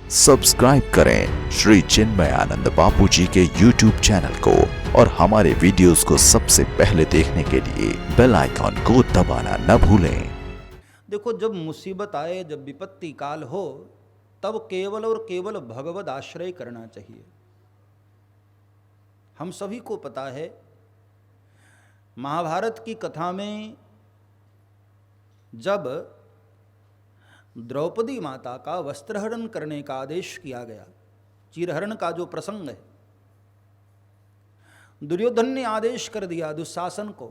Subscribe करें श्री चिन्मयानंद बापू जी के YouTube channel को और हमारे वीडियोस को सबसे पहले देखने के लिए बेल आइकॉन को दबाना न भूलें। देखो, जब मुसीबत आए, जब विपत्ति काल हो, तब केवल और केवल भगवद आश्रय करना चाहिए। हम सभी को पता है, महाभारत की कथा में जब द्रौपदी माता का वस्त्रहरण करने का आदेश किया गया, चीरहरण का जो प्रसंग है, दुर्योधन ने आदेश कर दिया दुशासन को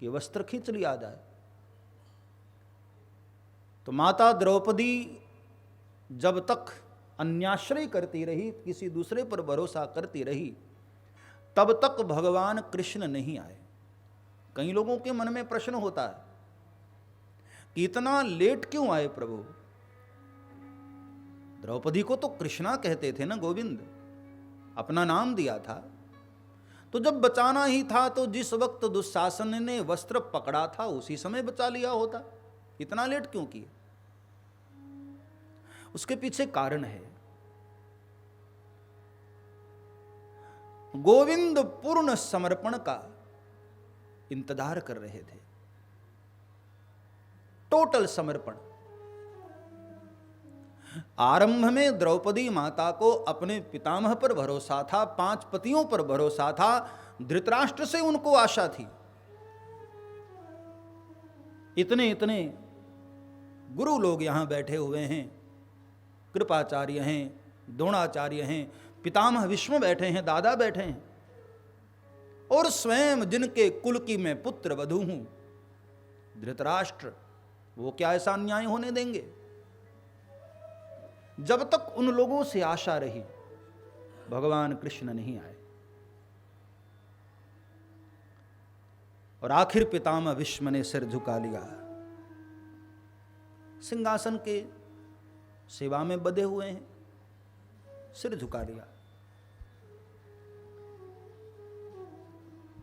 कि वस्त्र खींच लिया जाए। तो माता द्रौपदी जब तक अन्याश्रय करती रही, किसी दूसरे पर भरोसा करती रही, तब तक भगवान कृष्ण नहीं आए। कई लोगों के मन में प्रश्न होता है कि इतना लेट क्यों आए प्रभु? द्रौपदी को तो कृष्णा कहते थे ना, गोविंद अपना नाम दिया था। तो जब बचाना ही था तो जिस वक्त दुशासन ने वस्त्र पकड़ा था उसी समय बचा लिया होता, इतना लेट क्यों किए? उसके पीछे कारण है। गोविंद पूर्ण समर्पण का इंतजार कर रहे थे, टोटल समर्पण। आरंभ में द्रौपदी माता को अपने पितामह पर भरोसा था, 5 पतियों पर भरोसा था, धृतराष्ट्र से उनको आशा थी। इतने इतने गुरु लोग यहां बैठे हुए हैं, कृपाचार्य हैं, द्रोणाचार्य हैं, पितामह भीष्म बैठे हैं, दादा बैठे हैं, और स्वयं जिनके कुल की मैं पुत्र वधू हूं, धृतराष्ट्र, वो क्या ऐसा अन्याय होने देंगे? जब तक उन लोगों से आशा रही, भगवान कृष्ण नहीं आए। और आखिर पितामह भीष्म ने सिर झुका लिया, सिंहासन के सेवा में बंधे हुए हैं, सिर झुका लिया।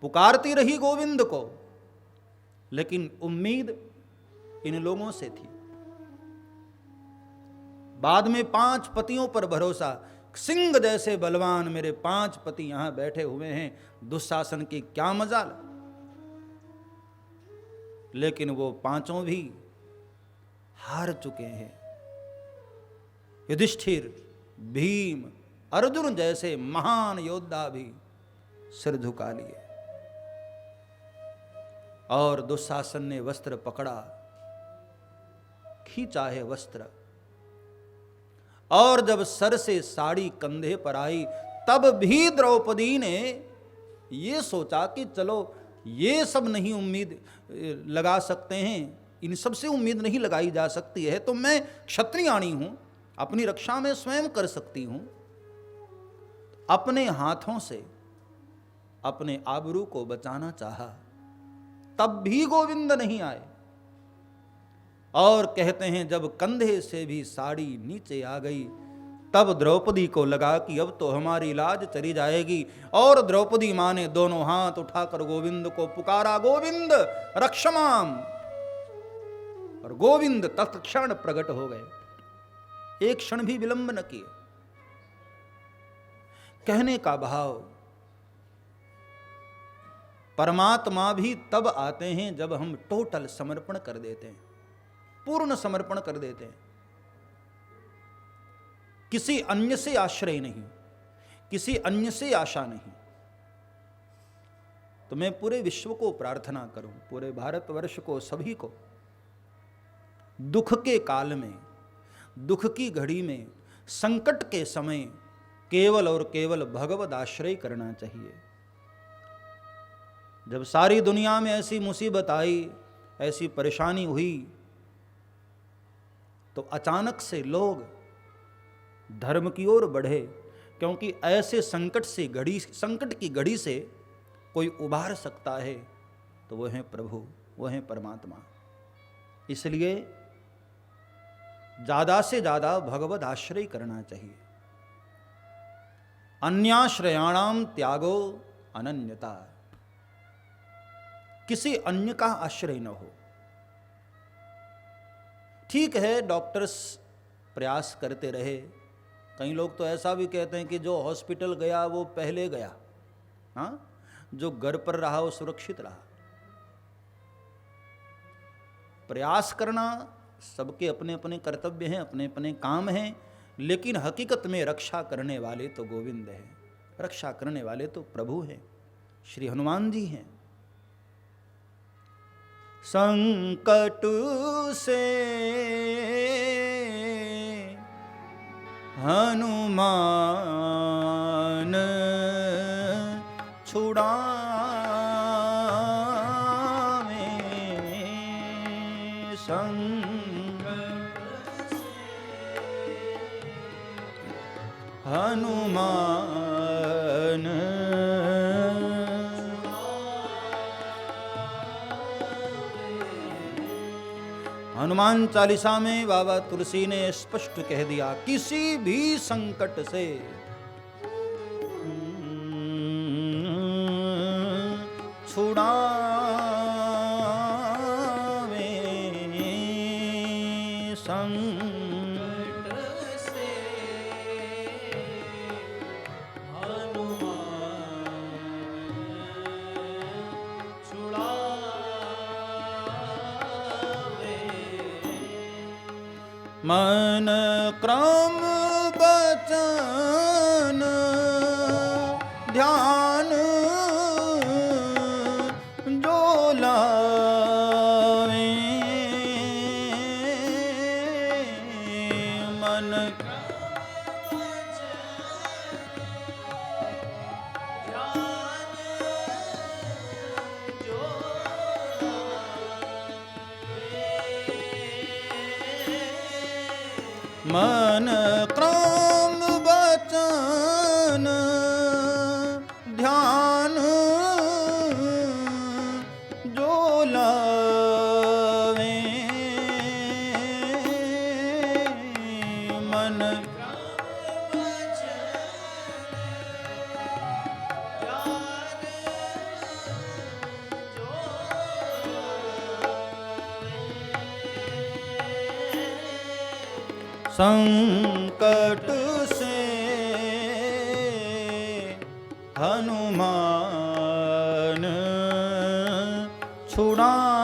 पुकारती रही गोविंद को, लेकिन उम्मीद इन लोगों से थी। बाद में 5 पतियों पर भरोसा, सिंह जैसे बलवान मेरे 5 पति यहां बैठे हुए हैं, दुशासन की क्या मजाल। लेकिन वो 5 भी हार चुके हैं। युधिष्ठिर, भीम, अर्जुन जैसे महान योद्धा भी सिर झुका लिए, और दुशासन ने वस्त्र पकड़ा, खींचा है वस्त्र, और जब सर से साड़ी कंधे पर आई, तब भी द्रौपदी ने ये सोचा कि चलो ये सब नहीं उम्मीद लगा सकते हैं, इन सब से उम्मीद नहीं लगाई जा सकती है, तो मैं क्षत्रियाणी हूं, अपनी रक्षा में स्वयं कर सकती हूं। अपने हाथों से अपने आबरू को बचाना चाहा, तब भी गोविंद नहीं आए। और कहते हैं जब कंधे से भी साड़ी नीचे आ गई, तब द्रौपदी को लगा कि अब तो हमारी लाज चली जाएगी, और द्रौपदी मां ने दोनों हाथ उठाकर गोविंद को पुकारा, गोविंद रक्षमाम, और गोविंद तत्क्षण प्रकट हो गए, एक क्षण भी विलंब न किए। कहने का भाव, परमात्मा भी तब आते हैं जब हम टोटल समर्पण कर देते हैं, पूर्ण समर्पण कर देते हैं। किसी अन्य से आश्रय नहीं, किसी अन्य से आशा नहीं। तो मैं पूरे विश्व को प्रार्थना करूं, पूरे भारतवर्ष को, सभी को, दुख के काल में, दुख की घड़ी में, संकट के समय केवल और केवल भगवद आश्रय करना चाहिए। जब सारी दुनिया में ऐसी मुसीबत आई, ऐसी परेशानी हुई, तो अचानक से लोग धर्म की ओर बढ़े, क्योंकि ऐसे संकट की घड़ी से कोई उबार सकता है तो वो है प्रभु, वो है परमात्मा। इसलिए ज्यादा से ज्यादा भगवद आश्रय करना चाहिए। अन्याश्रयाणाम त्यागो अनन्यता, किसी अन्य का आश्रय न हो। ठीक है, डॉक्टर्स प्रयास करते रहे। कई लोग तो ऐसा भी कहते हैं कि जो हॉस्पिटल गया वो पहले गया, हाँ, जो घर पर रहा वो सुरक्षित रहा। प्रयास करना सबके अपने अपने कर्तव्य हैं, अपने अपने काम हैं, लेकिन हकीकत में रक्षा करने वाले तो गोविंद हैं, रक्षा करने वाले तो प्रभु हैं, श्री हनुमान जी हैं। संकट से हनुमान छुड़ावे, संकट से हनुमान हनुमान चालीसा में बाबा तुलसी ने स्पष्ट कह दिया, किसी भी संकट से छुड़ावे, संकट से हनुमान छुड़ावे। मन क्रम बचन ध्यान जो लावे, मन मन क्रम बचन ध्यान जो लावे, मन क्रम संकट से हनुमान छुड़ावे,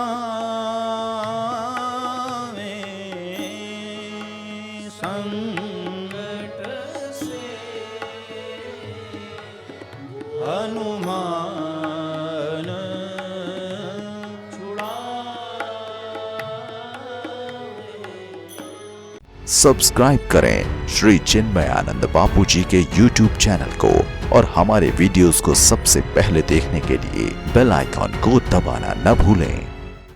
संकट से हनुमान सब्सक्राइब करें श्री चिन्मयानंद बापू जी के YouTube चैनल को और हमारे वीडियोस को सबसे पहले देखने के लिए बेल आइकॉन को दबाना न भूलें।